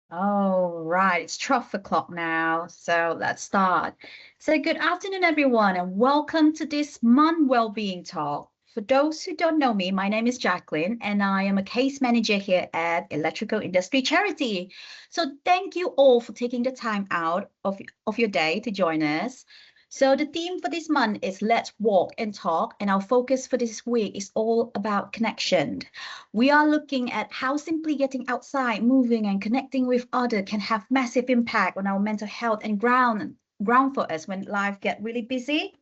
All right, it's 12 o'clock now, so let's start. So, good afternoon, everyone, and welcome to this month Wellbeing Talk. For those who don't know me, my name is Jacqueline, and I am a case manager here at Electrical Industry Charity. So, thank you all for taking the time out of your day to join us. So, the theme for this month is Let's Walk and Talk, and our focus for this week is all about connection. We are looking at how simply getting outside, moving, and connecting with others can have massive impact on our mental health and ground for us when life get really busy.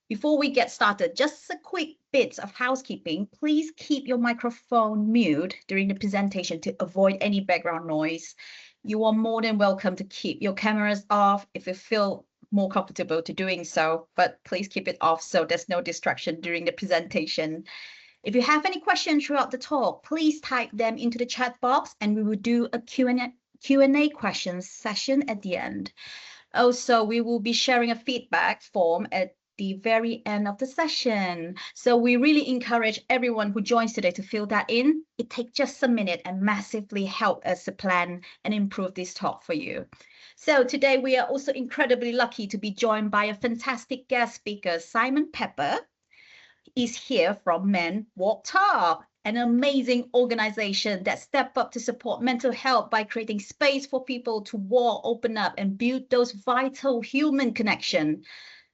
Before we get started, just a quick bit of housekeeping. Please keep your microphone mute during the presentation to avoid any background noise. You are more than welcome to keep your cameras off if you feel more comfortable to doing so, but please keep it off so there's no distraction during the presentation. If you have any questions throughout the talk, please type them into the chat box and we will do a Q&A questions session at the end. Also, we will be sharing a feedback form at the very end of the session. So we really encourage everyone who joins today to fill that in. It takes just a minute and massively help us to plan and improve this talk for you. So today we are also incredibly lucky to be joined by a fantastic guest speaker, Simon Pepper is here from MenWalkTalk, an amazing organization that stepped up to support mental health by creating space for people to walk, open up, and build those vital human connection.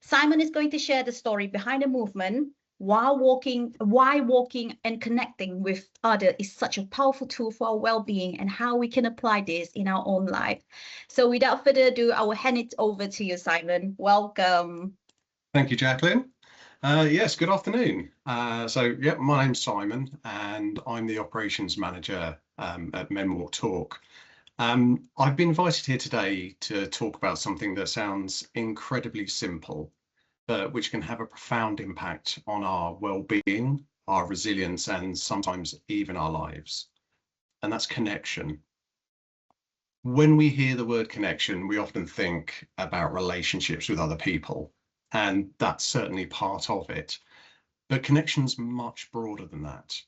Simon is going to share the story behind the movement, why walking and connecting with others is such a powerful tool for our well-being, and how we can apply this in our own life. So without further ado, I will hand it over to you, Simon. Welcome. Thank you, Jacqueline. Yes, good afternoon. My name's Simon, and I'm the operations manager at MenWalkTalk. I've been invited here today to talk about something that sounds incredibly simple, but which can have a profound impact on our well-being, our resilience, and sometimes even our lives. And that's connection. When we hear the word connection, we often think about relationships with other people. And that's certainly part of it. But connection's much broader than that.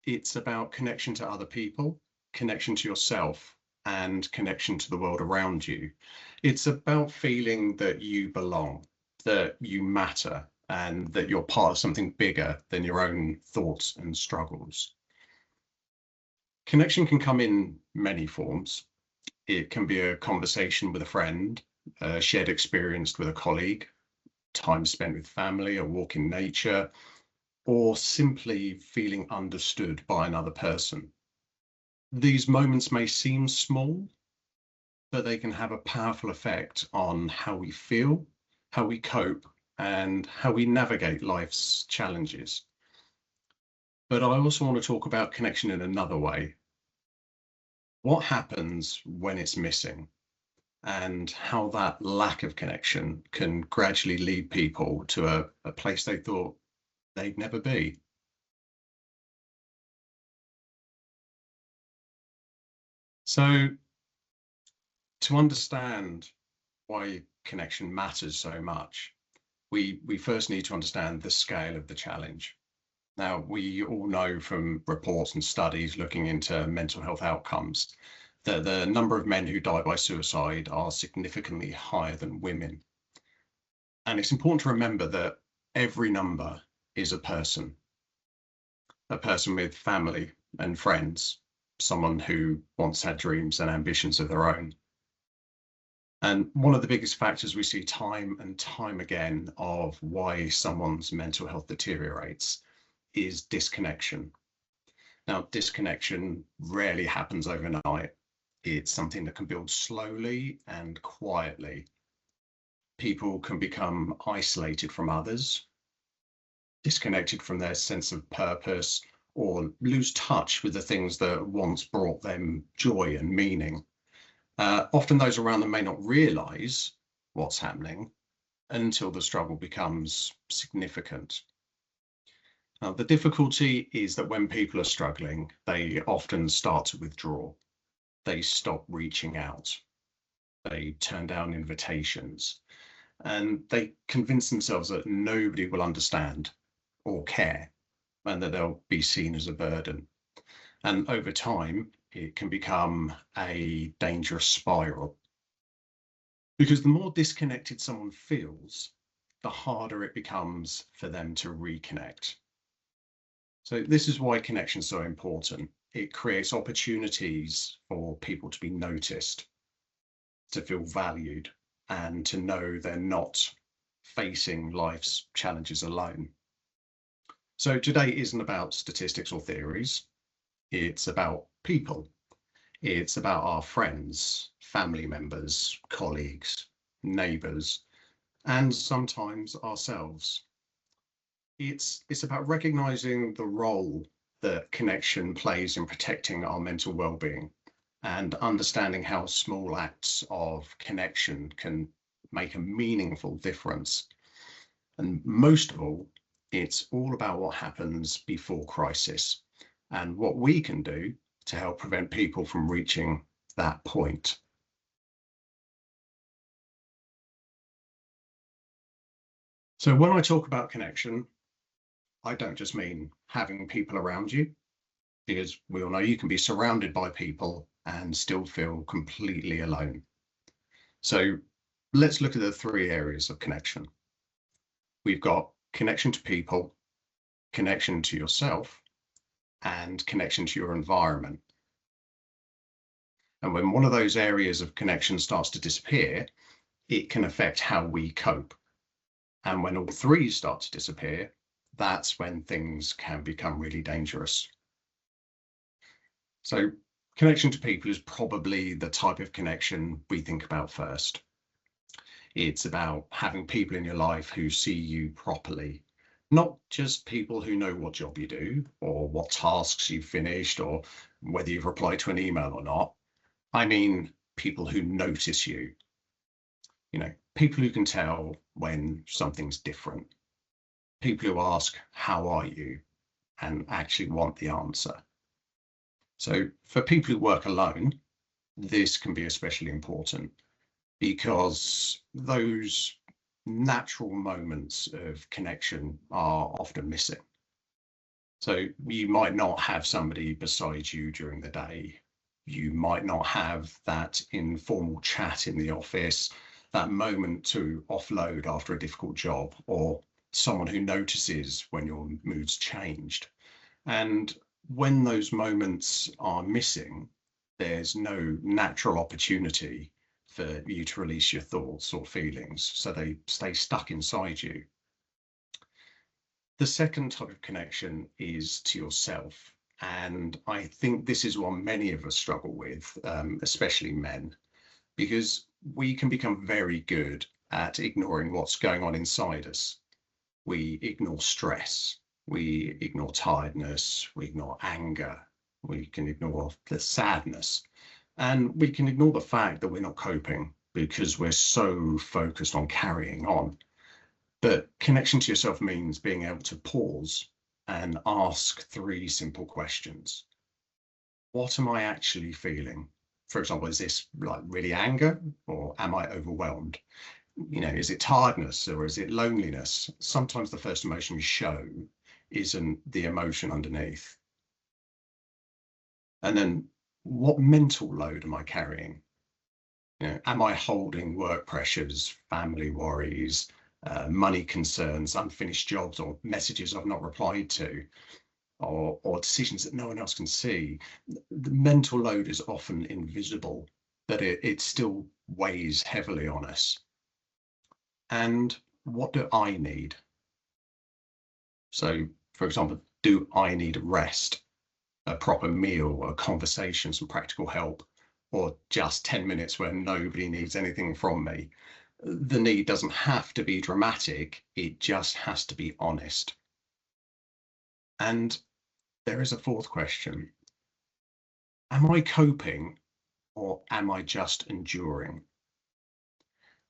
It's about connection to other people, connection to yourself, and connection to the world around you. It's about feeling that you belong, that you matter, and that you're part of something bigger than your own thoughts and struggles. Connection can come in many forms. It can be a conversation with a friend, a shared experience with a colleague, time spent with family, a walk in nature, or simply feeling understood by another person. These moments may seem small, but they can have a powerful effect on how we feel, how we cope, and how we navigate life's challenges. But I also want to talk about connection in another way. What happens when it's missing? And how that lack of connection can gradually lead people to a place they thought they'd never be. So to understand why connection matters so much, we first need to understand the scale of the challenge. Now, we all know from reports and studies looking into mental health outcomes that the number of men who die by suicide are significantly higher than women. And it's important to remember that every number is a person with family and friends, someone who once had dreams and ambitions of their own. And one of the biggest factors we see time and time again of why someone's mental health deteriorates is disconnection. Now, disconnection rarely happens overnight. It's something that can build slowly and quietly. People can become isolated from others, disconnected from their sense of purpose, or lose touch with the things that once brought them joy and meaning. Often those around them may not realize what's happening until the struggle becomes significant. Now, the difficulty is that when people are struggling, they often start to withdraw. They stop reaching out. They turn down invitations, and they convince themselves that nobody will understand or care, and that they'll be seen as a burden. And over time, it can become a dangerous spiral. Because the more disconnected someone feels, the harder it becomes for them to reconnect. So this is why connection is so important. It creates opportunities for people to be noticed, to feel valued, and to know they're not facing life's challenges alone. So today isn't about statistics or theories. It's about people. It's about our friends, family members, colleagues, neighbours, and sometimes ourselves. It's about recognizing the role that connection plays in protecting our mental well-being and understanding how small acts of connection can make a meaningful difference. And most of all, it's all about what happens before crisis and what we can do to help prevent people from reaching that point. So when I talk about connection, I don't just mean having people around you, because we all know you can be surrounded by people and still feel completely alone. So let's look at the three areas of connection. We've got connection to people, connection to yourself, and connection to your environment. And when one of those areas of connection starts to disappear, it can affect how we cope. And when all three start to disappear, that's when things can become really dangerous. So connection to people is probably the type of connection we think about first. It's about having people in your life who see you properly, not just people who know what job you do or what tasks you've finished or whether you've replied to an email or not. I mean, people who notice you, people who can tell when something's different, people who ask, how are you? And actually want the answer. So for people who work alone, this can be especially important because those natural moments of connection are often missing. So you might not have somebody beside you during the day. You might not have that informal chat in the office, that moment to offload after a difficult job, or someone who notices when your mood's changed. And when those moments are missing, there's no natural opportunity for you to release your thoughts or feelings, so they stay stuck inside you. The second type of connection is to yourself. And I think this is one many of us struggle with, especially men, because we can become very good at ignoring what's going on inside us. We ignore stress, we ignore tiredness, we ignore anger, we can ignore the sadness, and we can ignore the fact that we're not coping because we're so focused on carrying on. But connection to yourself means being able to pause and ask three simple questions. What am I actually feeling? For example, is this like really anger, or am I overwhelmed? Is it tiredness or is it loneliness? Sometimes the first emotion we show isn't the emotion underneath. And then what mental load am I carrying? Am I holding work pressures, family worries, money concerns, unfinished jobs, or messages I've not replied to, or decisions that no one else can see? The mental load is often invisible, but it still weighs heavily on us. And what do I need? So, for example, do I need rest, a proper meal, a conversation, some practical help, or just 10 minutes where nobody needs anything from me? The need doesn't have to be dramatic, it just has to be honest. And there is a fourth question. Am I coping or am I just enduring?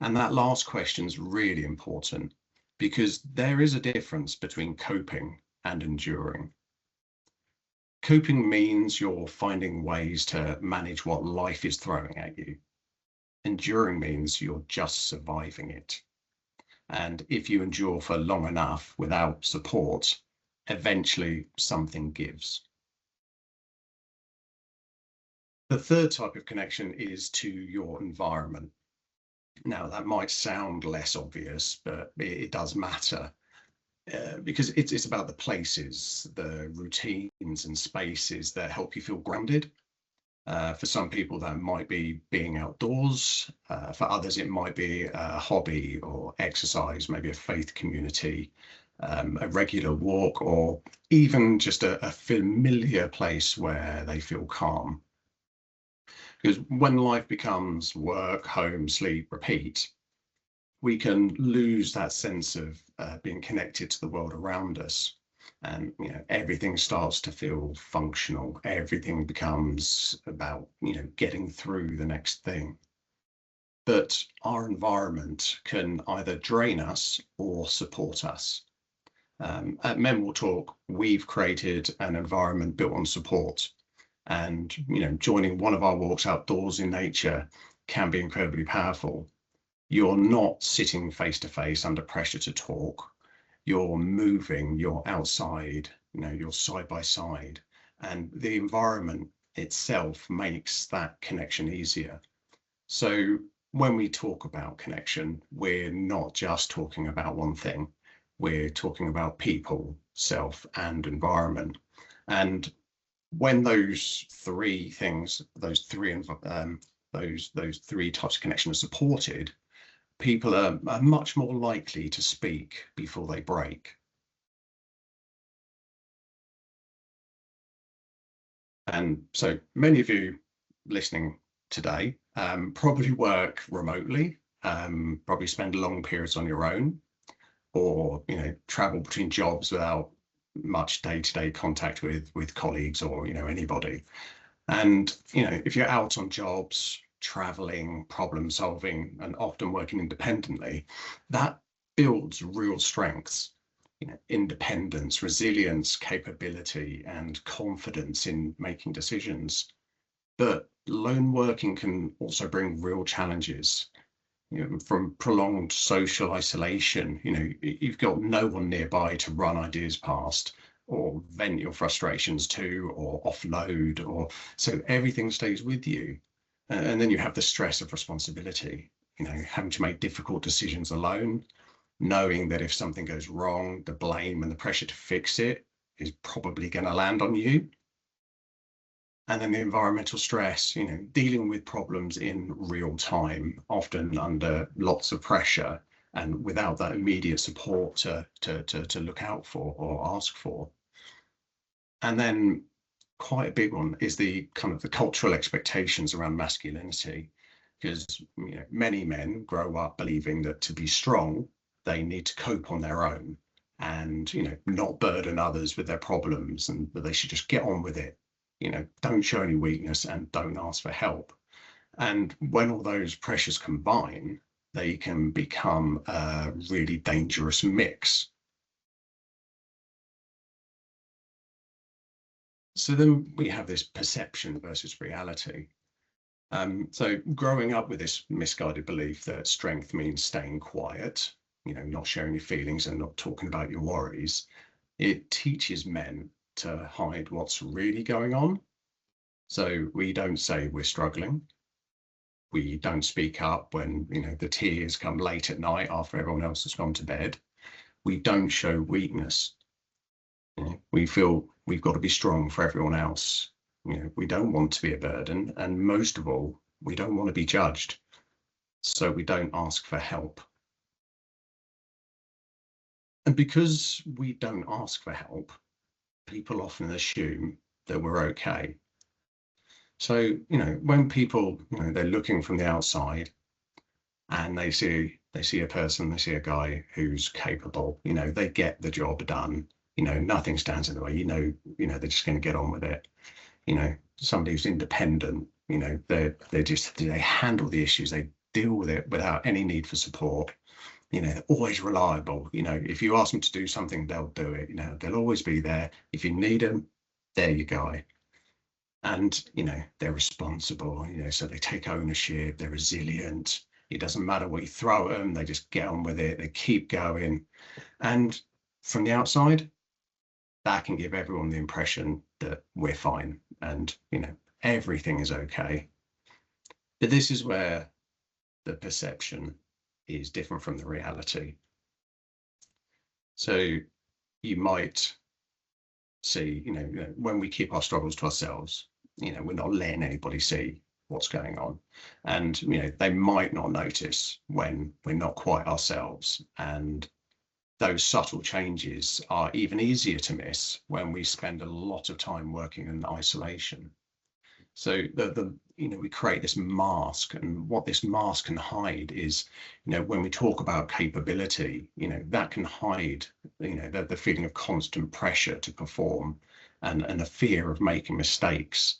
And that last question is really important because there is a difference between coping and enduring. Coping means you're finding ways to manage what life is throwing at you. Enduring means you're just surviving it. And if you endure for long enough without support, eventually something gives. The third type of connection is to your environment. Now, that might sound less obvious, but it does matter. Because it's about the places, the routines and spaces that help you feel grounded. For some people, that might be being outdoors. For others, it might be a hobby or exercise, maybe a faith community, a regular walk, or even just a familiar place where they feel calm. Because when life becomes work, home, sleep, repeat, we can lose that sense of being connected to the world around us. And everything starts to feel functional. Everything becomes about getting through the next thing. But our environment can either drain us or support us. At MenWalkTalk, we've created an environment built on support. And joining one of our walks outdoors in nature can be incredibly powerful. You're not sitting face to face under pressure to talk. You're moving, you're outside, you're side by side, and the environment itself makes that connection easier. So when we talk about connection, we're not just talking about one thing. We're talking about people, self, and environment. And when those three things, those three types of connection are supported, people are much more likely to speak before they break. And so many of you listening today probably work remotely, probably spend long periods on your own, or travel between jobs without much day-to-day contact with colleagues or anybody. And if you're out on jobs, traveling, problem solving, and often working independently, that builds real strengths, independence, resilience, capability, and confidence in making decisions. But lone working can also bring real challenges, from prolonged social isolation. You've got no one nearby to run ideas past, or vent your frustrations to, or offload, or so everything stays with you. And then you have the stress of responsibility, having to make difficult decisions alone, knowing that if something goes wrong, the blame and the pressure to fix it is probably going to land on you. And then the environmental stress, dealing with problems in real time, often under lots of pressure and without that immediate support to look out for or ask for. And then quite a big one is the kind of the cultural expectations around masculinity, because many men grow up believing that to be strong, they need to cope on their own and not burden others with their problems, and that they should just get on with it. Don't show any weakness and don't ask for help. And when all those pressures combine, they can become a really dangerous mix. So then we have this perception versus reality. So growing up with this misguided belief that strength means staying quiet, not sharing your feelings and not talking about your worries, it teaches men to hide what's really going on. So we don't say we're struggling. We don't speak up when, the tears come late at night after everyone else has gone to bed. We don't show weakness. We feel we've got to be strong for everyone else. We don't want to be a burden. And most of all, we don't want to be judged. So we don't ask for help. And because we don't ask for help, people often assume that we're okay. So, when people, they're looking from the outside and they see a person, they see a guy who's capable, they get the job done, nothing stands in the way, they're just going to get on with it. Somebody who's independent, they handle the issues, they deal with it without any need for support. They're always reliable. If you ask them to do something, they'll do it. They'll always be there. If you need them, there you go. And, they're responsible, so they take ownership, they're resilient. It doesn't matter what you throw at them, they just get on with it, they keep going. And from the outside, that can give everyone the impression that we're fine and, everything is okay. But this is where the perception is different from the reality. So you might see, when we keep our struggles to ourselves, we're not letting anybody see what's going on. And, they might not notice when we're not quite ourselves. And those subtle changes are even easier to miss when we spend a lot of time working in isolation. So we create this mask, and what this mask can hide is, when we talk about capability, that can hide, the feeling of constant pressure to perform, and the fear of making mistakes,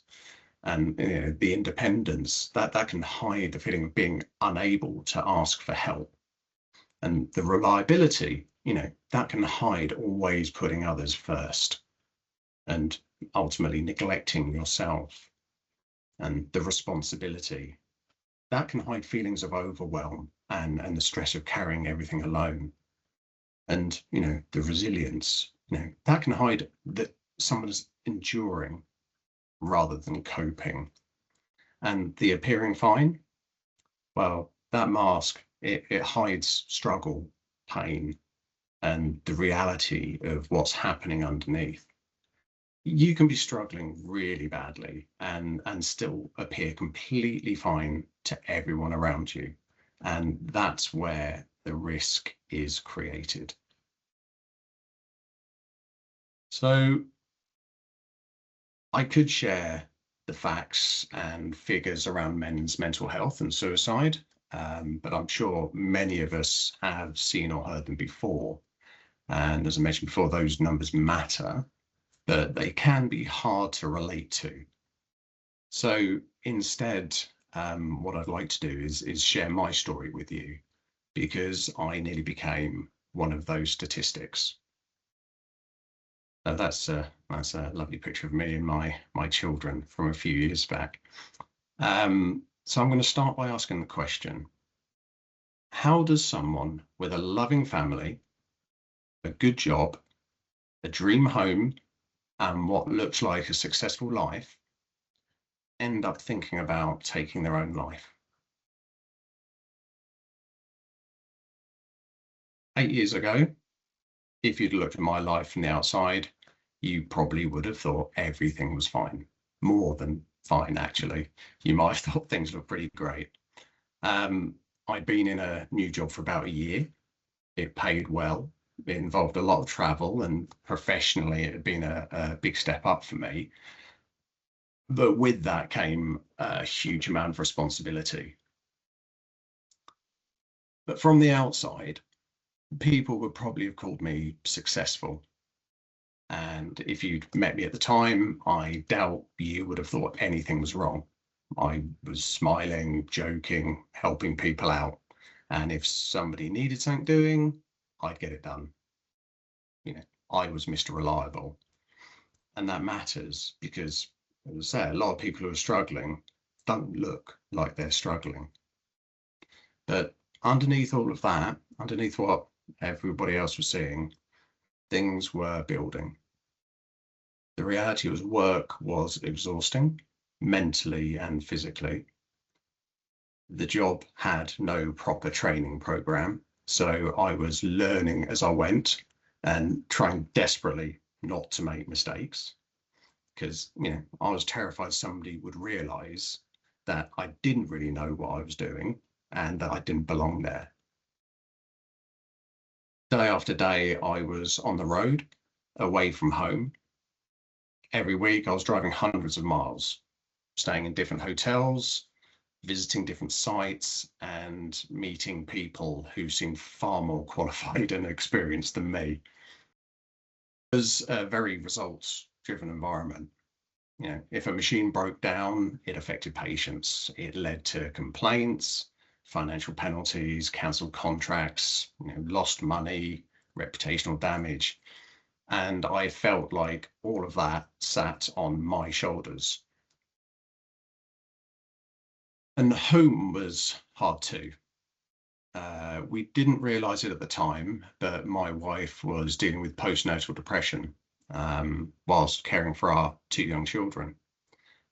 and the independence that can hide the feeling of being unable to ask for help, and the reliability, that can hide always putting others first, and ultimately neglecting yourself. And the responsibility that can hide feelings of overwhelm and the stress of carrying everything alone. And the resilience, that can hide that someone's enduring rather than coping. And the appearing fine, well, that mask, it hides struggle, pain, and the reality of what's happening underneath. You can be struggling really badly and still appear completely fine to everyone around you. And that's where the risk is created. So I could share the facts and figures around men's mental health and suicide, but I'm sure many of us have seen or heard them before. And as I mentioned before, those numbers matter, but they can be hard to relate to. So instead, what I'd like to do is share my story with you, because I nearly became one of those statistics. That's a lovely picture of me and my children from a few years back. So I'm going to start by asking the question: how does someone with a loving family, a good job, a dream home, and what looks like a successful life end up thinking about taking their own life? 8 years ago, if you'd looked at my life from the outside, you probably would have thought everything was fine. More than fine, actually. You might have thought things looked pretty great. I'd been in a new job for about a year. It paid well. It involved a lot of travel, and professionally, it had been a big step up for me. But with that came a huge amount of responsibility. But from the outside, people would probably have called me successful. And if you'd met me at the time, I doubt you would have thought anything was wrong. I was smiling, joking, helping people out. And if somebody needed something doing, I'd get it done. I was Mr. Reliable. And that matters because, as I say, a lot of people who are struggling don't look like they're struggling. But underneath all of that, underneath what everybody else was seeing, things were building. The reality was work was exhausting, mentally and physically. The job had no proper training program, so I was learning as I went and trying desperately not to make mistakes, because I was terrified somebody would realize that I didn't really know what I was doing and that I didn't belong there. Day after day, I was on the road, away from home. Every week, I was driving hundreds of miles, staying in different hotels, visiting different sites, and meeting people who seemed far more qualified and experienced than me. It was a very results-driven environment. If a machine broke down, it affected patients. It led to complaints, financial penalties, cancelled contracts, lost money, reputational damage. And I felt like all of that sat on my shoulders. And home was hard too. We didn't realize it at the time, but my wife was dealing with postnatal depression whilst caring for our 2 young children.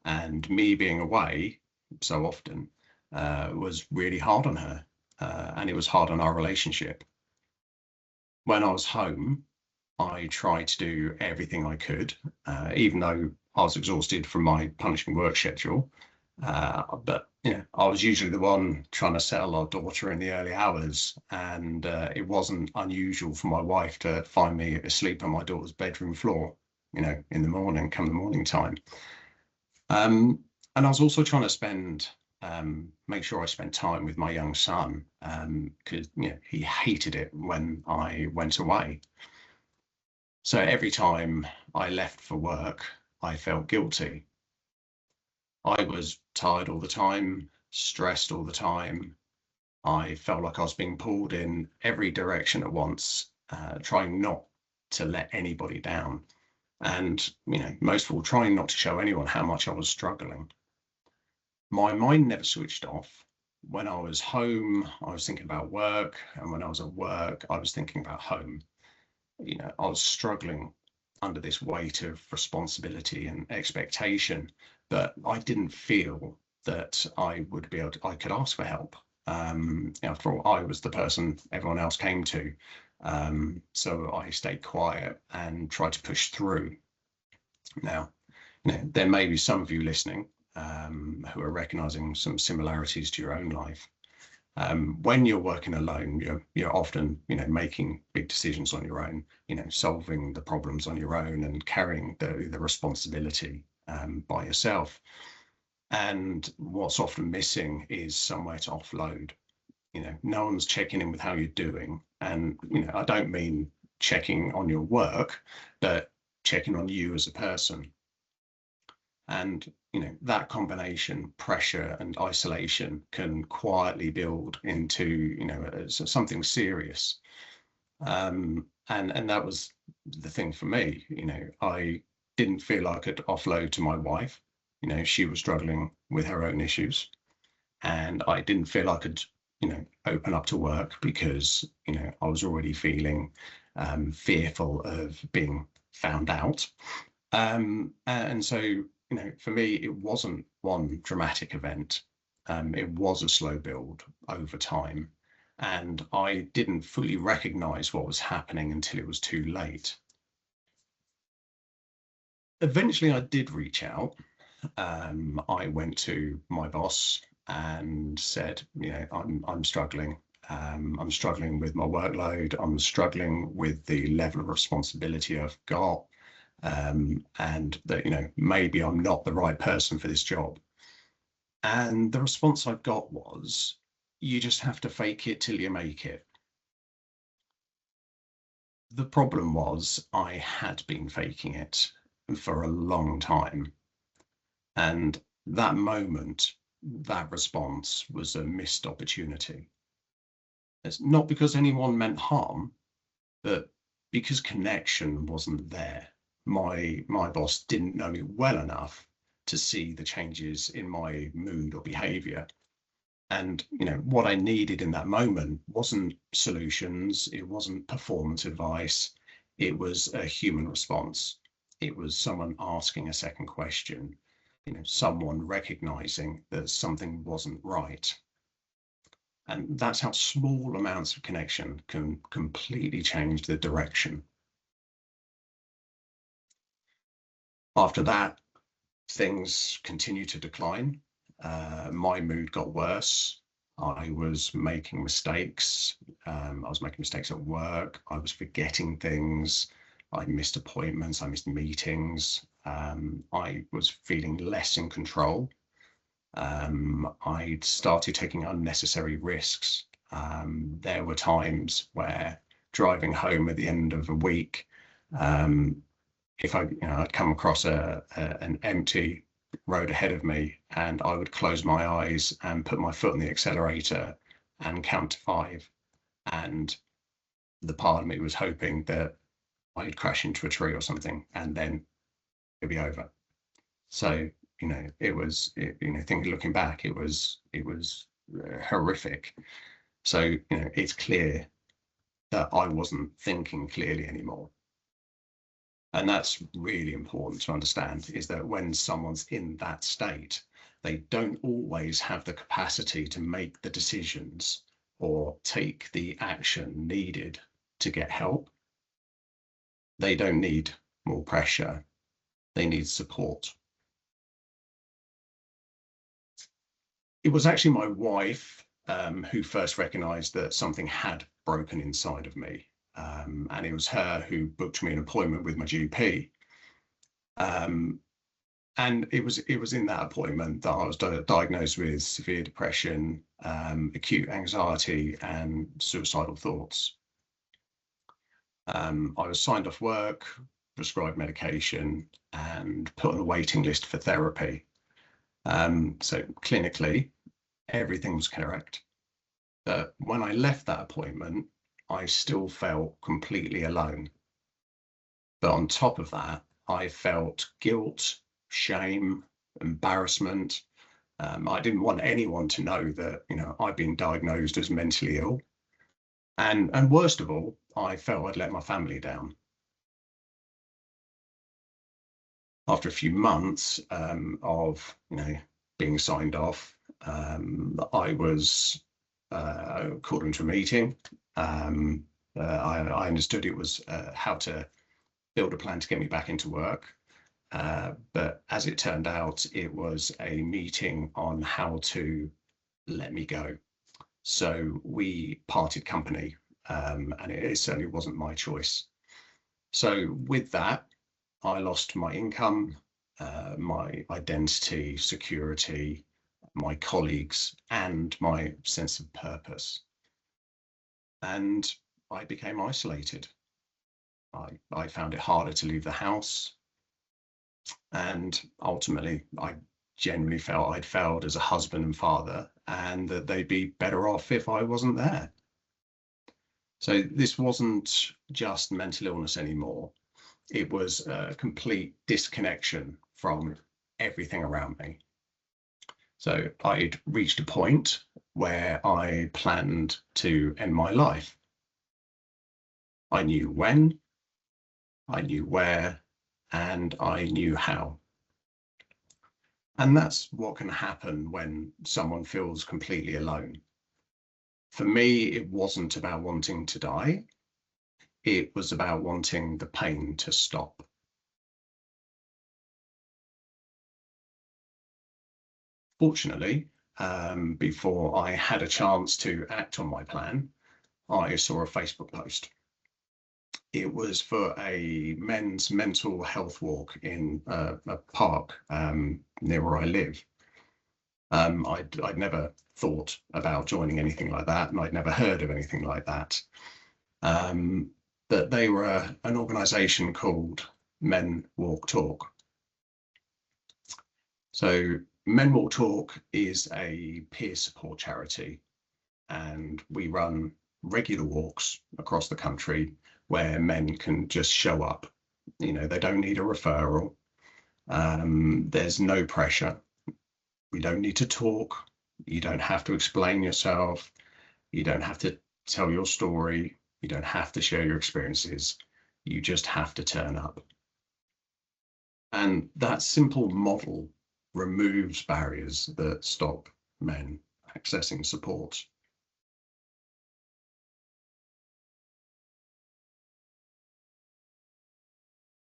And me being away so often was really hard on her, and it was hard on our relationship. When I was home, I tried to do everything I could, even though I was exhausted from my punishing work schedule. But I was usually the one trying to settle our daughter in the early hours, and it wasn't unusual for my wife to find me asleep on my daughter's bedroom floor, in the morning, come the morning time. And I was also trying to make sure I spent time with my young son, because he hated it when I went away. So every time I left for work, I felt guilty. I was tired all the time, stressed all the time. I felt like I was being pulled in every direction at once, trying not to let anybody down. And, most of all, trying not to show anyone how much I was struggling. My mind never switched off. When I was home, I was thinking about work. And when I was at work, I was thinking about home. I was struggling under this weight of responsibility and expectation, but I didn't feel that I could ask for help. After all, I was the person everyone else came to. So I stayed quiet and tried to push through. Now, there may be some of you listening who are recognizing some similarities to your own life. When you're working alone, you're often, making big decisions on your own, solving the problems on your own and carrying the responsibility by yourself. And what's often missing is somewhere to offload. No one's checking in with how you're doing. And, I don't mean checking on your work, but checking on you as a person. And that combination, pressure and isolation, can quietly build into something serious. And that was the thing for me. I didn't feel I could offload to my wife. She was struggling with her own issues, and I didn't feel I could open up to work because I was already feeling fearful of being found out. And so for me, it wasn't one dramatic event. It was a slow build over time. And I didn't fully recognize what was happening until it was too late. Eventually, I did reach out. I went to my boss and said, I'm struggling. I'm struggling with my workload. I'm struggling with the level of responsibility I've got. And that, maybe I'm not the right person for this job. And the response I got was, you just have to fake it till you make it. The problem was I had been faking it for a long time. And that moment, that response was a missed opportunity. It's not because anyone meant harm, but because connection wasn't there. My boss didn't know me well enough to see the changes in my mood or behavior. And what I needed in that moment wasn't solutions, it wasn't performance advice, it was a human response. It was someone asking a second question, someone recognizing that something wasn't right. And that's how small amounts of connection can completely change the direction. After that, things continued to decline. My mood got worse. I was making mistakes. I was making mistakes at work. I was forgetting things. I missed appointments. I missed meetings. I was feeling less in control. I'd started taking unnecessary risks. There were times where driving home at the end of a week, if I'd come across an empty road ahead of me, and I would close my eyes and put my foot on the accelerator and count to 5. And the part of me was hoping that I'd crash into a tree or something, and then it'd be over. So, looking back, it was horrific. So, it's clear that I wasn't thinking clearly anymore. And that's really important to understand, is that when someone's in that state, they don't always have the capacity to make the decisions or take the action needed to get help. They don't need more pressure. They need support. It was actually my wife who first recognized that something had broken inside of me. And it was her who booked me an appointment with my GP. And it was in that appointment that I was diagnosed with severe depression, acute anxiety, and suicidal thoughts. I was signed off work, prescribed medication, and put on a waiting list for therapy. So clinically, everything was correct. But when I left that appointment, I still felt completely alone. But on top of that, I felt guilt, shame, embarrassment. I didn't want anyone to know that, I'd been diagnosed as mentally ill. And worst of all, I felt I'd let my family down. After a few months of, being signed off, I was called into a meeting. I understood it was how to build a plan to get me back into work. But as it turned out, it was a meeting on how to let me go. So we parted company, and it certainly wasn't my choice. So with that, I lost my income, my identity, security, my colleagues, and my sense of purpose. And I became isolated. I found it harder to leave the house. And ultimately, I genuinely felt I'd failed as a husband and father, and that they'd be better off if I wasn't there. So this wasn't just mental illness anymore. It was a complete disconnection from everything around me. So I'd reached a point where I planned to end my life. I knew when, I knew where, and I knew how. And that's what can happen when someone feels completely alone. For me, it wasn't about wanting to die. It was about wanting the pain to stop. Fortunately, before I had a chance to act on my plan, I saw a Facebook post. It was for a men's mental health walk in a park near where I live. I'd never thought about joining anything like that, and I'd never heard of anything like that. But they were an organisation called MenWalkTalk. So MenWalkTalk is a peer support charity, and we run regular walks across the country where men can just show up. They don't need a referral. There's no pressure. We don't need to talk. You don't have to explain yourself. You don't have to tell your story. You don't have to share your experiences. You just have to turn up. And that simple model removes barriers that stop men accessing support.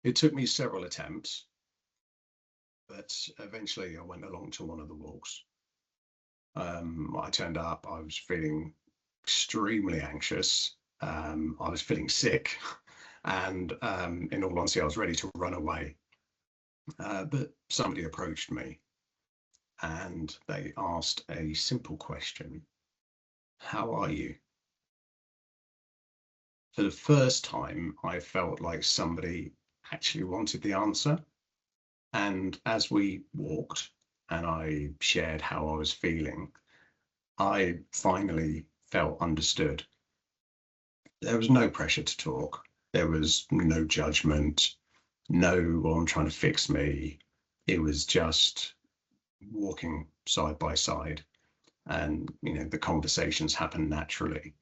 It took me several attempts, but eventually I went along to one of the walks. I turned up, I was feeling extremely anxious. I was feeling sick, and in all honesty, I was ready to run away. But somebody approached me and they asked a simple question: how are you? For the first time, I felt like somebody actually wanted the answer. And as we walked and I shared how I was feeling, I finally felt understood. There was no pressure to talk. There was no judgment, no one trying to fix me. It was just walking side by side, and the conversations happened naturally.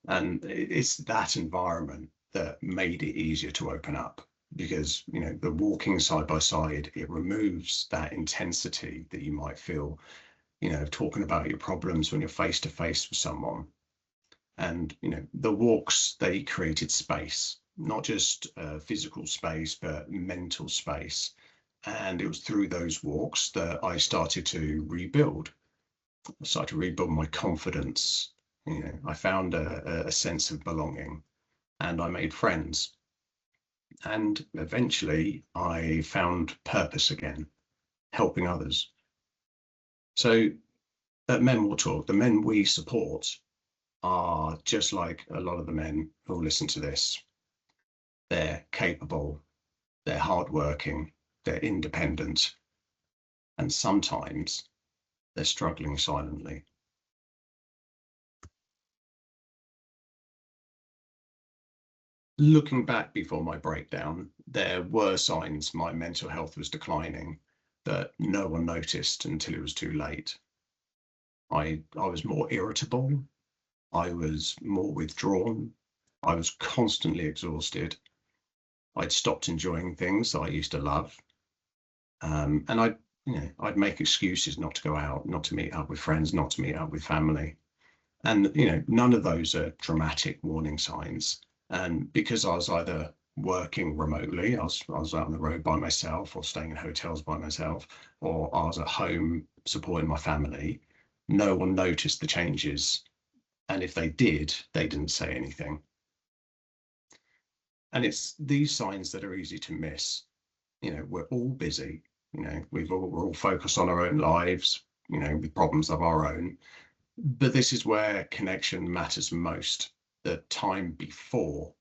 And it's that environment that made it easier to open up. because, you know, the walking side by side, it removes that intensity that you might feel, you know, talking about your problems when you're face to face with someone. And, you know, the walks, they created space, not just physical space, but mental space. And it was through those walks that I started to rebuild. I started to rebuild my confidence. You know, I found a sense of belonging, and I made friends. And eventually I found purpose again, helping others. So at MenWalkTalk, the men we support are just like a lot of the men who listen to this. They're capable, they're hardworking, they're independent, and sometimes they're struggling silently. Looking back before my breakdown, there were signs my mental health was declining that no one noticed until it was too late. I was more irritable, I was more withdrawn, I was constantly exhausted. I'd stopped enjoying things that I used to love. And I'd make excuses not to go out, not to meet up with friends, not to meet up with family. And, you know, none of those are dramatic warning signs. And because I was either working remotely, I was out on the road by myself, or staying in hotels by myself, or I was at home supporting my family, no one noticed the changes. And if they did, they didn't say anything. And it's these signs that are easy to miss. You know, we're all busy. You know, we're all focused on our own lives, you know, with problems of our own. But this is where connection matters most, the time before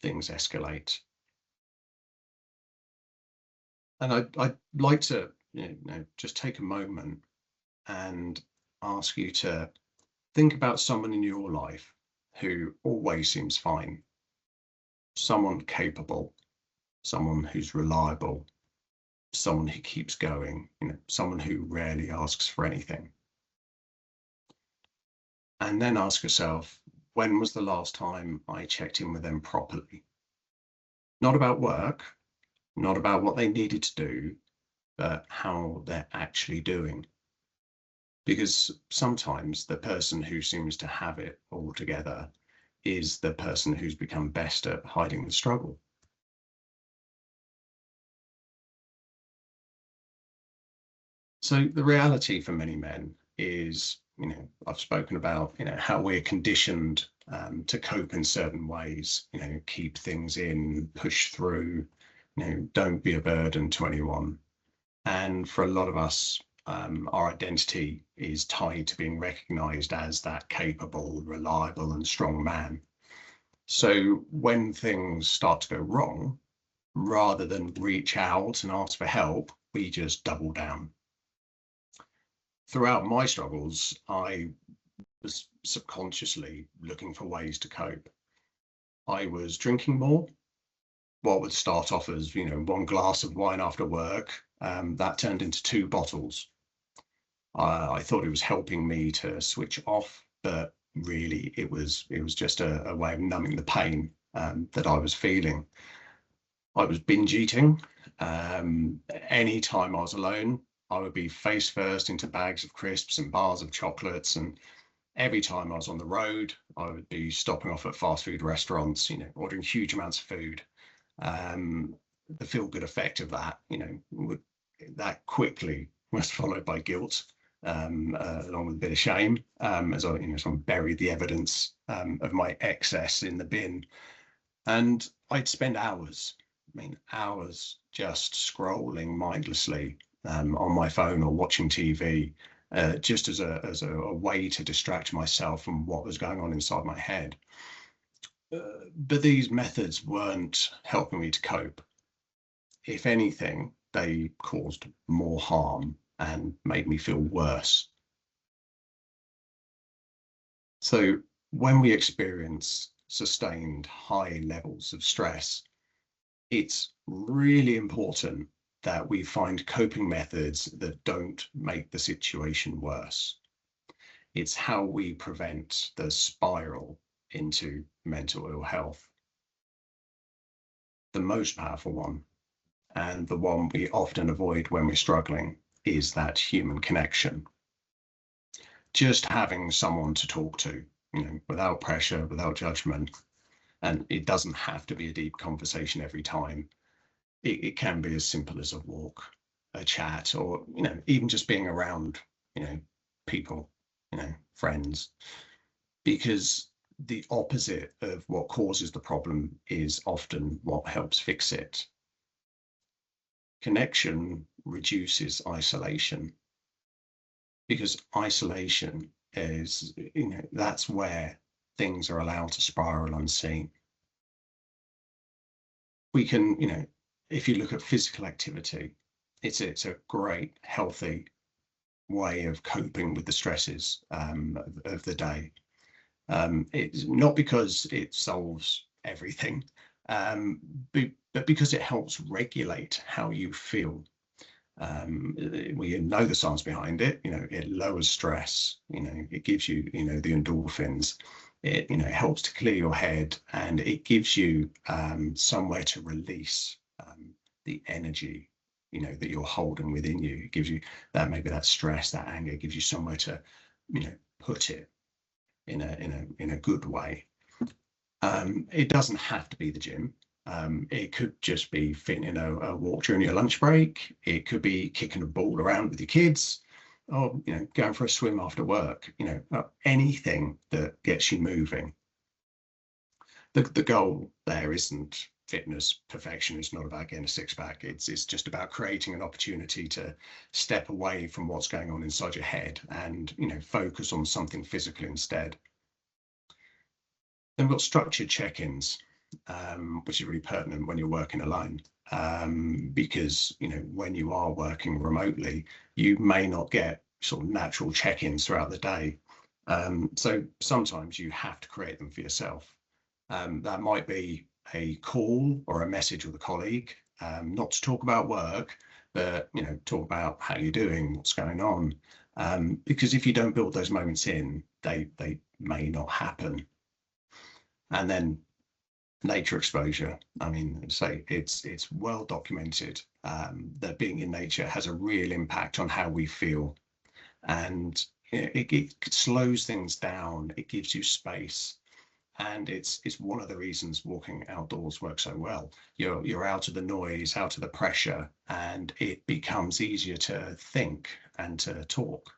things escalate. And I'd like to, just take a moment and ask you to think about someone in your life who always seems fine, someone capable, someone who's reliable, someone who keeps going, you know, someone who rarely asks for anything. And then ask yourself, when was the last time I checked in with them properly? Not about work, not about what they needed to do, but how they're actually doing. Because sometimes the person who seems to have it all together is the person who's become best at hiding the struggle. So the reality for many men is, you know, I've spoken about, you know, how we're conditioned to cope in certain ways, you know, keep things in, push through, you know, don't be a burden to anyone. And for a lot of us, our identity is tied to being recognized as that capable, reliable, and strong man. So when things start to go wrong, rather than reach out and ask for help, we just double down. Throughout my struggles, I was subconsciously looking for ways to cope. I was drinking more. What would start off as, you know, one glass of wine after work, that turned into 2 bottles. I thought it was helping me to switch off, but really it was just a way of numbing the pain that I was feeling. I was binge eating. Any time I was alone, I would be face first into bags of crisps and bars of chocolates. And every time I was on the road, I would be stopping off at fast food restaurants, you know, ordering huge amounts of food. The feel-good effect of that, you know, that quickly was followed by guilt, along with a bit of shame, as I, you know, sort of buried the evidence of my excess in the bin. And I'd spend hours, hours just scrolling mindlessly on my phone or watching TV, just as a way to distract myself from what was going on inside my head. But these methods weren't helping me to cope. If anything, they caused more harm and made me feel worse. So when we experience sustained high levels of stress, it's really important that we find coping methods that don't make the situation worse. It's how we prevent the spiral into mental ill health. the most powerful one, and the one we often avoid when we're struggling, is that human connection. Just having someone to talk to, without pressure, without judgment. And it doesn't have to be a deep conversation every time. It can be as simple as a walk, a chat, or, even just being around, people, friends, because the opposite of what causes the problem is often what helps fix it. Connection reduces isolation, because isolation is, that's where things are allowed to spiral unseen. We can, if you look at physical activity, it's a great, healthy way of coping with the stresses of the day. It's not because it solves everything, but because it helps regulate how you feel. We know the science behind it. It lowers stress. It gives you, the endorphins. It, helps to clear your head, and it gives you somewhere to release the energy, that you're holding within you. It gives you that, maybe that stress, that anger, gives you somewhere to, put it in a good way. It doesn't have to be the gym. It could just be fitting a walk during your lunch break. It could be kicking a ball around with your kids, or going for a swim after work. Anything that gets you moving. The goal there isn't fitness perfection. It's not about getting a six-pack. It's just about creating an opportunity to step away from what's going on inside your head and focus on something physical instead. Then we've got structured check-ins, which is really pertinent when you're working alone, because when you are working remotely, you may not get sort of natural check-ins throughout the day. So sometimes you have to create them for yourself. That might be a call or a message with a colleague, not to talk about work, but talk about how you're doing, what's going on. Because if you don't build those moments in, they may not happen. And then nature exposure. I mean, say it's well documented that being in nature has a real impact on how we feel, and it slows things down. It gives you space, and it's one of the reasons walking outdoors works so well. You're out of the noise, out of the pressure, and it becomes easier to think and to talk.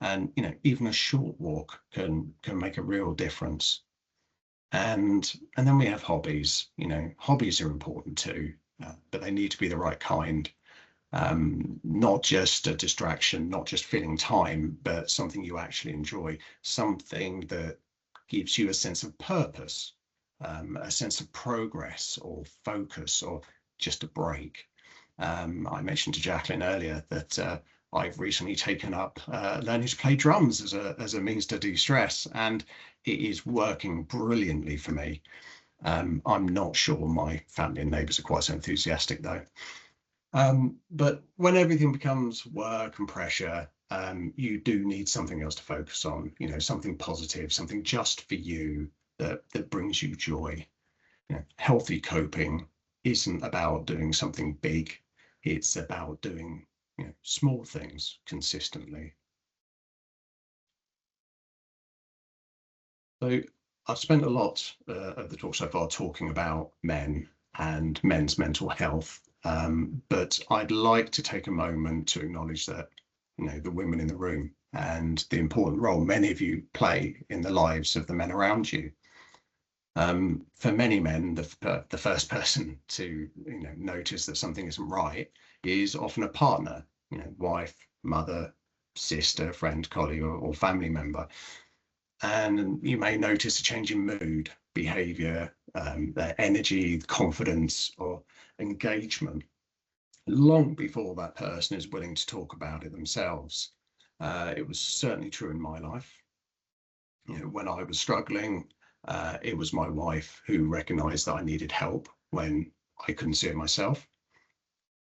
And even a short walk can make a real difference. And then we have hobbies. Hobbies are important too, but they need to be the right kind. Not just a distraction, not just filling time, but something you actually enjoy, something that gives you a sense of purpose, a sense of progress or focus, or just a break. I mentioned to Jacqueline earlier that I've recently taken up learning to play drums as a means to de-stress, and it is working brilliantly for me. I'm not sure my family and neighbours are quite so enthusiastic though. But when everything becomes work and pressure, you do need something else to focus on, something positive, something just for you that brings you joy. Healthy coping isn't about doing something big. It's about doing small things consistently. So I've spent a lot of the talk so far talking about men and men's mental health, but I'd like to take a moment to acknowledge that the women in the room and the important role many of you play in the lives of the men around you. For many men, the first person to notice that something isn't right is often a partner, wife, mother, sister, friend, colleague, or family member. And you may notice a change in mood, behavior, their energy, confidence, or engagement long before that person is willing to talk about it themselves. It was certainly true in my life. When I was struggling, it was my wife who recognized that I needed help when I couldn't see it myself.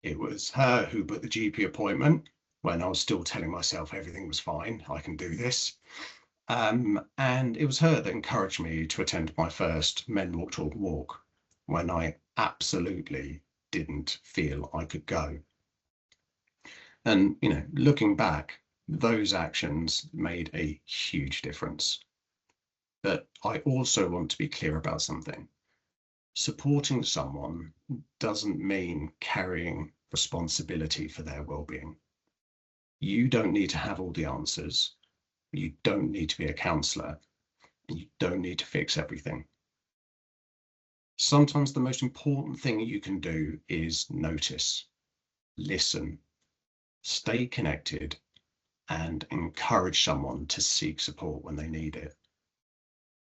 It was her who booked the GP appointment when I was still telling myself everything was fine, I can do this. And it was her that encouraged me to attend my first MenWalkTalk walk when I absolutely didn't feel I could go. And, looking back, those actions made a huge difference. But I also want to be clear about something. Supporting someone doesn't mean carrying responsibility for their well-being. You don't need to have all the answers. You don't need to be a counselor. And you don't need to fix everything. Sometimes the most important thing you can do is notice, listen, stay connected, and encourage someone to seek support when they need it.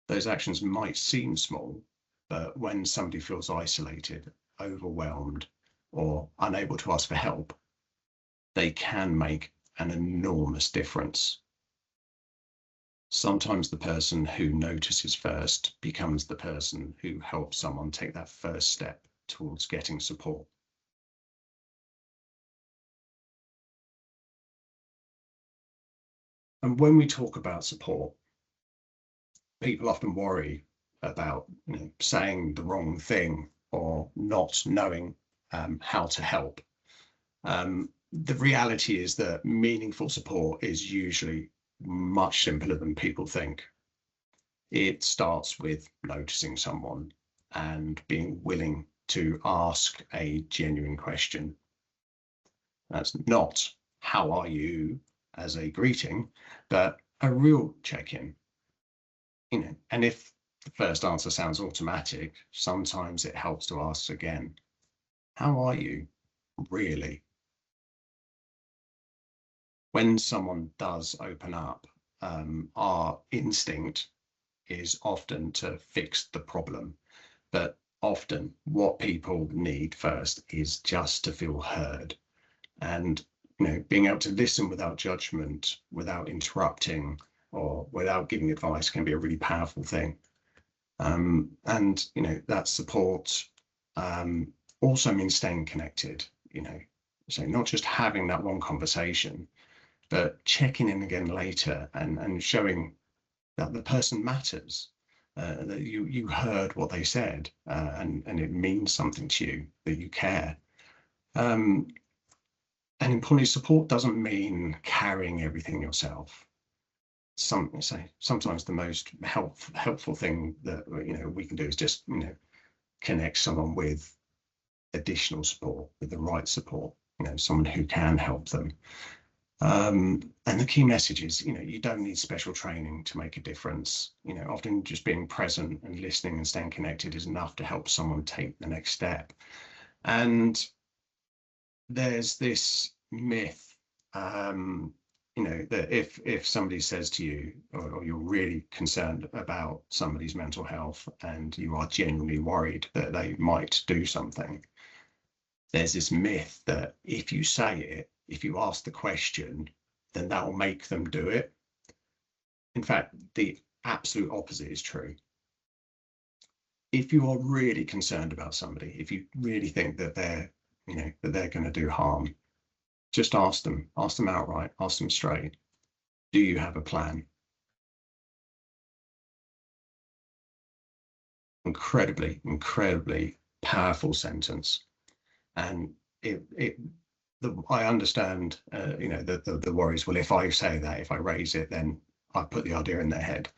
Those actions might seem small, but when somebody feels isolated, overwhelmed, or unable to ask for help, they can make an enormous difference. Sometimes the person who notices first becomes the person who helps someone take that first step towards getting support. And when we talk about support, people often worry about saying the wrong thing or not knowing how to help. The reality is that meaningful support is usually much simpler than people think. It starts with noticing someone and being willing to ask a genuine question. That's not "how are you" as a greeting, but a real check-in. And if the first answer sounds automatic, sometimes it helps to ask again, how are you really? When someone does open up, our instinct is often to fix the problem, but often what people need first is just to feel heard. And being able to listen without judgment, without interrupting, or without giving advice can be a really powerful thing. And that support also means staying connected. So not just having that one conversation, but checking in again later and showing that the person matters, that you heard what they said, and it means something to you, that you care. And importantly, support doesn't mean carrying everything yourself. Sometimes the most helpful thing that we can do is just connect someone with additional support, with the right support, someone who can help them. And the key message is, you don't need special training to make a difference. Often just being present and listening and staying connected is enough to help someone take the next step. And there's this myth, that if somebody says to you, or you're really concerned about somebody's mental health and you are genuinely worried that they might do something, there's this myth that if you say it, if you ask the question, then that will make them do it. In fact, the absolute opposite is true. If you are really concerned about somebody, if you really think that they're going to do harm, just ask them outright, ask them straight. Do you have a plan? Incredibly, incredibly powerful sentence. And I understand, the worries. Well, if I say that, if I raise it, then I put the idea in their head.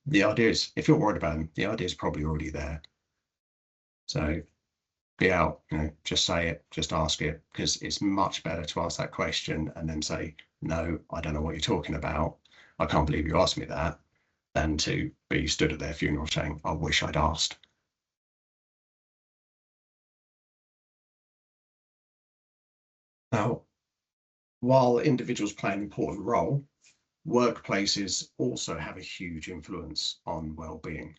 The idea is, if you're worried about them, the idea is probably already there. So be out, just say it, just ask it, because it's much better to ask that question and then say, no, I don't know what you're talking about. I can't believe you asked me that, than to be stood at their funeral saying, I wish I'd asked. Now, while individuals play an important role, workplaces also have a huge influence on well-being.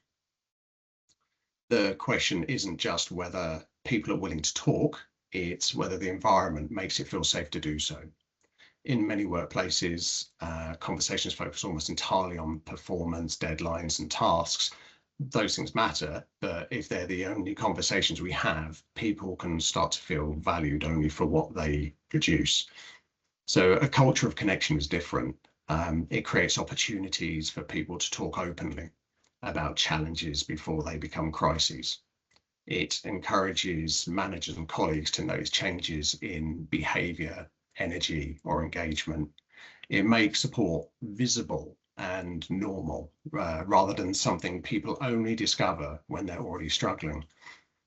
The question isn't just whether people are willing to talk, it's whether the environment makes it feel safe to do so. In many workplaces, conversations focus almost entirely on performance, deadlines, and tasks. Those things matter, but if they're the only conversations we have, people can start to feel valued only for what they produce. So a culture of connection is different. It creates opportunities for people to talk openly about challenges before they become crises. It encourages managers and colleagues to notice changes in behavior, energy, or engagement. It makes support visible and normal, rather than something people only discover when they're already struggling.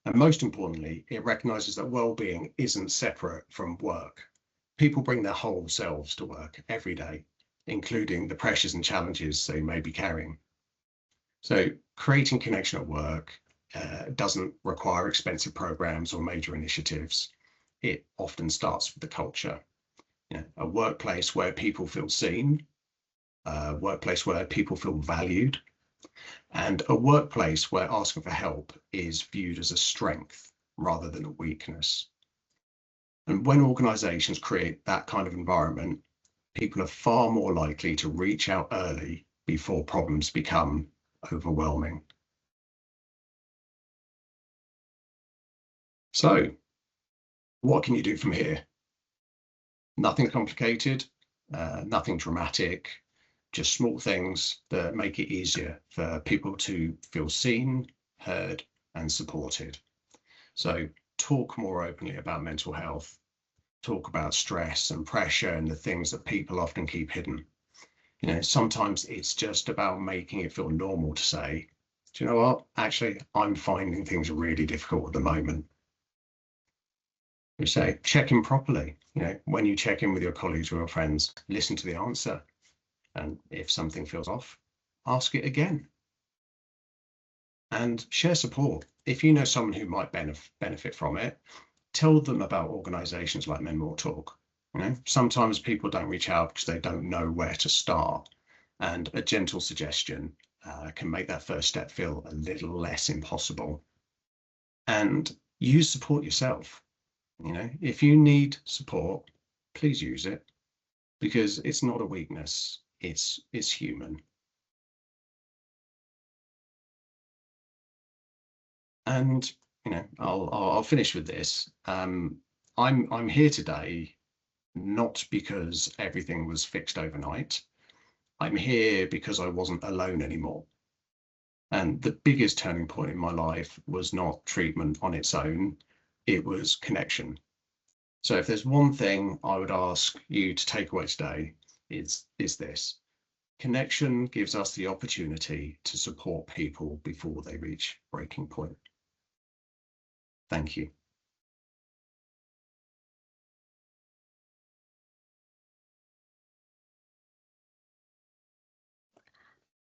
And most importantly, it recognises that well-being isn't separate from work. People bring their whole selves to work every day, including the pressures and challenges they may be carrying. So creating connection at work doesn't require expensive programs or major initiatives. It often starts with the culture. A workplace where people feel seen, a workplace where people feel valued, and a workplace where asking for help is viewed as a strength rather than a weakness. And when organizations create that kind of environment, people are far more likely to reach out early before problems become overwhelming. So, what can you do from here? Nothing complicated, nothing dramatic, just small things that make it easier for people to feel seen, heard, and supported. So talk more openly about mental health, talk about stress and pressure and the things that people often keep hidden. Sometimes it's just about making it feel normal to say, do you know what? Actually, I'm finding things really difficult at the moment. You say, check in properly. When you check in with your colleagues or your friends, listen to the answer. And if something feels off, ask it again. And share support. If you know someone who might benefit from it, tell them about organizations like MenWalkTalk. Sometimes people don't reach out because they don't know where to start. And a gentle suggestion can make that first step feel a little less impossible. And use support yourself. If you need support, please use it, because it's not a weakness. It's human. And I'll finish with this. I'm here today not because everything was fixed overnight. I'm here because I wasn't alone anymore. And the biggest turning point in my life was not treatment on its own, it was connection. So if there's one thing I would ask you to take away today, is this. Connection gives us the opportunity to support people before they reach breaking point. Thank you.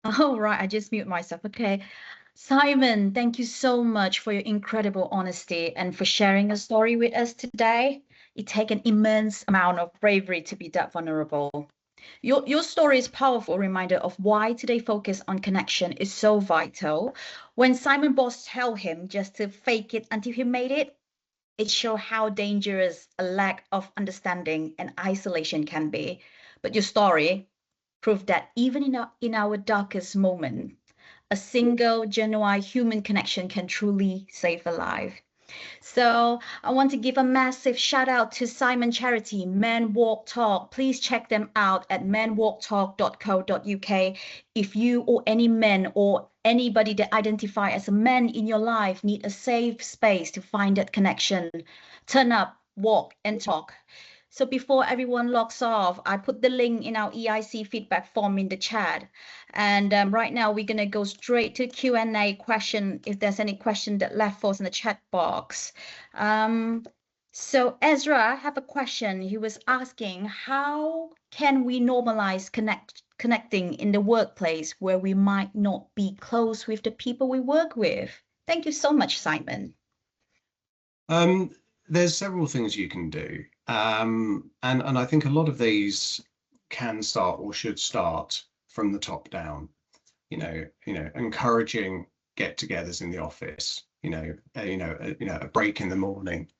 Oh, right. I just mute myself. Okay. Simon, thank you so much for your incredible honesty and for sharing a story with us today. It takes an immense amount of bravery to be that vulnerable. Your story is a powerful reminder of why today's focus on connection is so vital. When Simon Boss told him just to fake it until he made it, it showed how dangerous a lack of understanding and isolation can be. But your story proved that even in our darkest moment, a single genuine human connection can truly save a life. So I want to give a massive shout out to Simon Charity, Men Walk Talk. Please check them out at menwalktalk.co.uk. If you or any men or anybody that identify as a man in your life need a safe space to find that connection, turn up, walk and talk. So before everyone logs off, I put the link in our EIC feedback form in the chat. And right now we're going to go straight to Q&A question, if there's any question that left for us in the chat box. So Ezra, I have a question. He was asking, how can we normalize connecting in the workplace where we might not be close with the people we work with? Thank you so much, Simon. There's several things you can do. And I think a lot of these can start or should start from the top down. Encouraging get-togethers in the office. A break in the morning.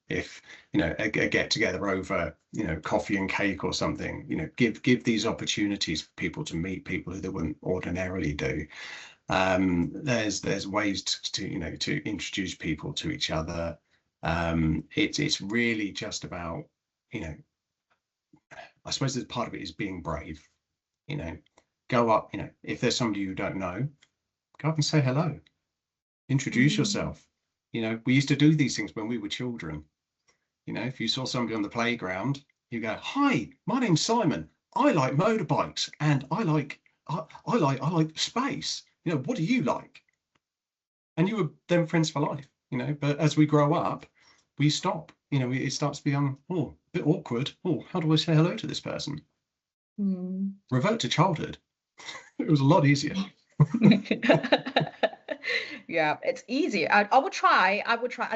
If a get-together over coffee and cake or something. Give these opportunities for people to meet people who they wouldn't ordinarily do. There's ways to introduce people to each other. It's really just about, I suppose that part of it is being brave. Go up, if there's somebody you don't know, go up and say hello, introduce yourself. You know, we used to do these things when we were children. You know, if you saw somebody on the playground, you go, "Hi, my name's Simon. I like motorbikes, and I like space. You know, what do you like?" And you were then friends for life. You know, but as we grow up, we stop. You know, it starts to become a bit awkward. Oh, how do I say hello to this person? Revert to childhood. It was a lot easier. Yeah, it's easy. I would try.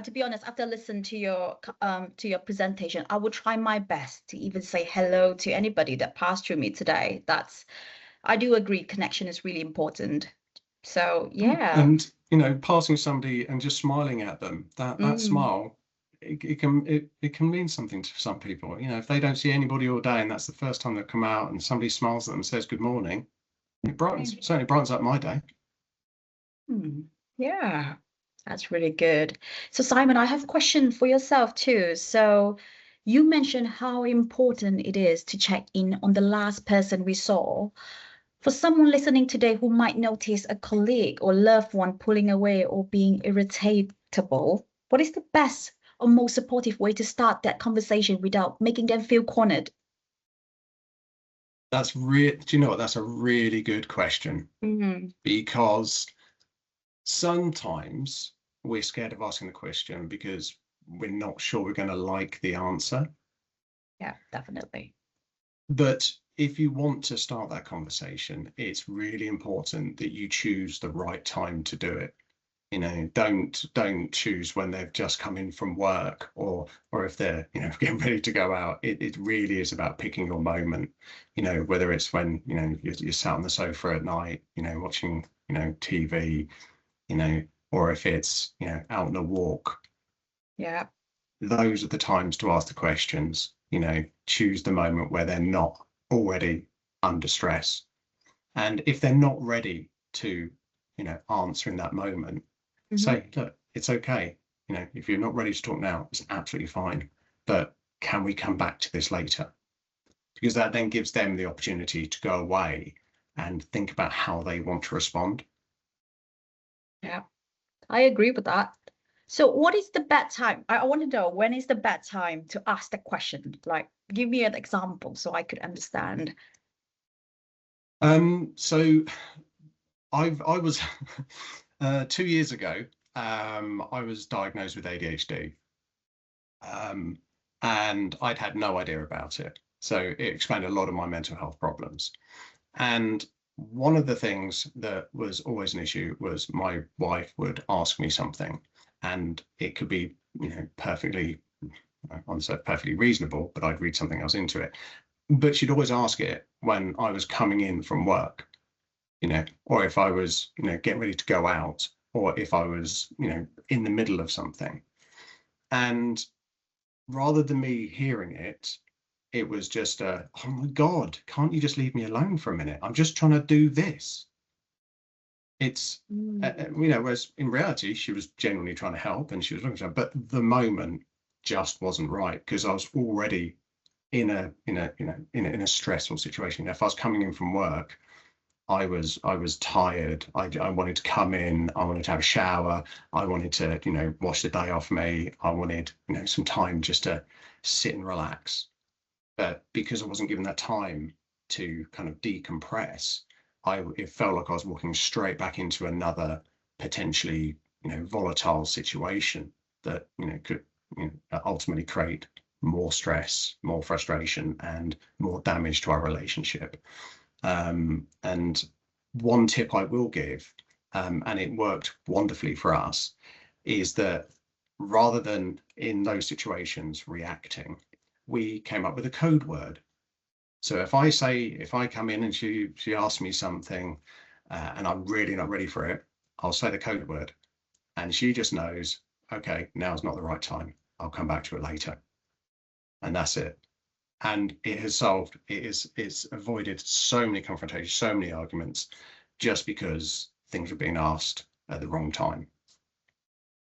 To be honest, after listening to your presentation, I would try my best to even say hello to anybody that passed through me today. I do agree, connection is really important. So yeah. And you know, passing somebody and just smiling at them, that smile, it can mean something to some people. You know, if they don't see anybody all day and that's the first time they've come out and somebody smiles at them and says good morning, it certainly brightens up my day. Yeah, that's really good. So Simon, I have a question for yourself too. So you mentioned how important it is to check in on the last person we saw. For someone listening today who might notice a colleague or loved one pulling away or being irritatable, what is the best or most supportive way to start that conversation without making them feel cornered? Do you know what? That's a really good question, because sometimes we're scared of asking the question because we're not sure we're going to like the answer. Yeah, definitely. But if you want to start that conversation, it's really important that you choose the right time to do it. You know, don't choose when they've just come in from work or if they're, you know, getting ready to go out. It really is about picking your moment. You know, whether it's when, you know, you're sat on the sofa at night, you know, watching, you know, TV, you know, or if it's, you know, out on a walk. Yeah. Those are the times to ask the questions. You know, choose the moment where they're not already under stress. And if they're not ready to, you know, answer in that moment, say, look, it's okay. You know, if you're not ready to talk now, it's absolutely fine. But can we come back to this later? Because that then gives them the opportunity to go away and think about how they want to respond. Yeah, I agree with that. So what is the bad time? I want to know, when is the bad time to ask the question? Like, give me an example so I could understand. So I was 2 years ago, I was diagnosed with ADHD. And I'd had no idea about it. So it explained a lot of my mental health problems. And one of the things that was always an issue was my wife would ask me something, and it could be, you know, perfectly, I won't say perfectly reasonable, but I'd read something else into it. But she'd always ask it when I was coming in from work, you know, or if I was, you know, getting ready to go out, or if I was, you know, in the middle of something. And rather than me hearing it, it was just oh my God, can't you just leave me alone for a minute? I'm just trying to do this. It's, you know, whereas in reality, she was genuinely trying to help and she was looking for, but the moment just wasn't right because I was already in a stressful situation. You know, if I was coming in from work, I was tired. I wanted to come in. I wanted to have a shower. I wanted to, you know, wash the day off me. I wanted, you know, some time just to sit and relax. But because I wasn't given that time to kind of decompress, it felt like I was walking straight back into another potentially, you know, volatile situation that, you know, could, you know, ultimately create more stress, more frustration, and more damage to our relationship. And one tip I will give, and it worked wonderfully for us, is that rather than in those situations reacting, we came up with a code word. So if I come in and she asks me something and I'm really not ready for it, I'll say the code word and she just knows, okay, now's not the right time. I'll come back to it later. And that's it. And it's avoided so many confrontations, so many arguments, just because things were being asked at the wrong time.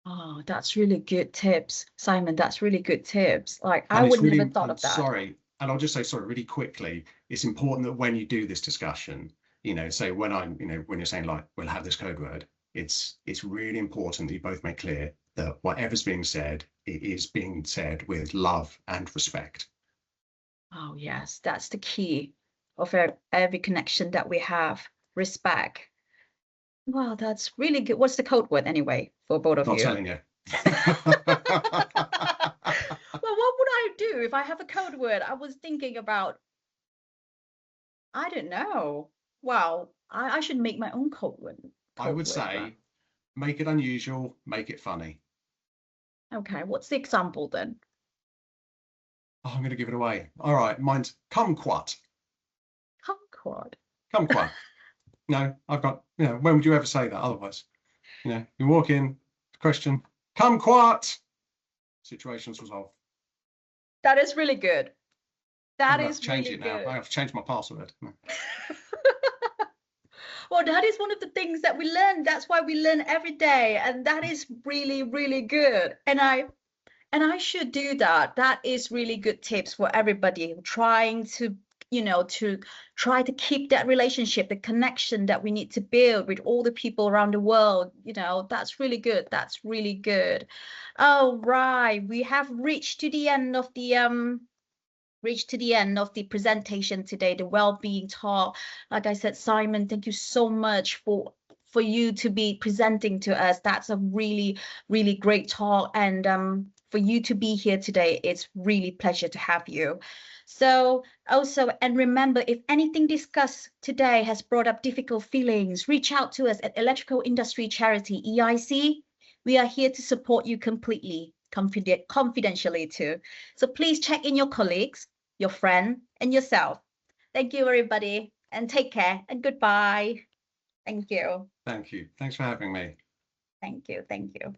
Oh, that's really good tips, Simon. That's really good tips. Like, I And it's would never really, thought of that. sorry, and I'll just say, sorry, really quickly, it's important that when you do this discussion, you know, say when I'm, you know, when you're saying like, we'll have this code word, it's really important that you both make clear that whatever's being said, it is being said with love and respect. Oh, yes, that's the key of every connection that we have. Respect. Wow, that's really good. What's the code word anyway for both of Not you? telling you. Well, what would I do if I have a code word? I was thinking about, I don't know. Wow, I should make my own code word. I would say, make it unusual, make it funny. Okay, what's the example then? Oh, I'm going to give it away. All right, mine's kumquat. Kumquat. Kumquat. No, I've got, when would you ever say that otherwise? You walk in, question, kumquat. Situation's resolved. That is really good. That is change really it now. good. I have to change my password. Well, that is one of the things that we learn. That's why we learn every day, and that is really, really good. And I should do that. That is really good tips for everybody trying to, to try to keep that relationship, the connection that we need to build with all the people around the world. That's really good. That's really good. Oh, right. We have reached to the end of the presentation today, the well-being talk. Like I said, Simon, thank you so much for you to be presenting to us. That's a really, really great talk. And for you to be here today, it's really pleasure to have you. So also, and remember, if anything discussed today has brought up difficult feelings, reach out to us at Electrical Industry Charity, EIC. We are here to support you completely, confidentially too. So please check in your colleagues, your friend, and yourself. Thank you, everybody, and take care and goodbye. Thank you. Thank you. Thanks for having me. Thank you. Thank you.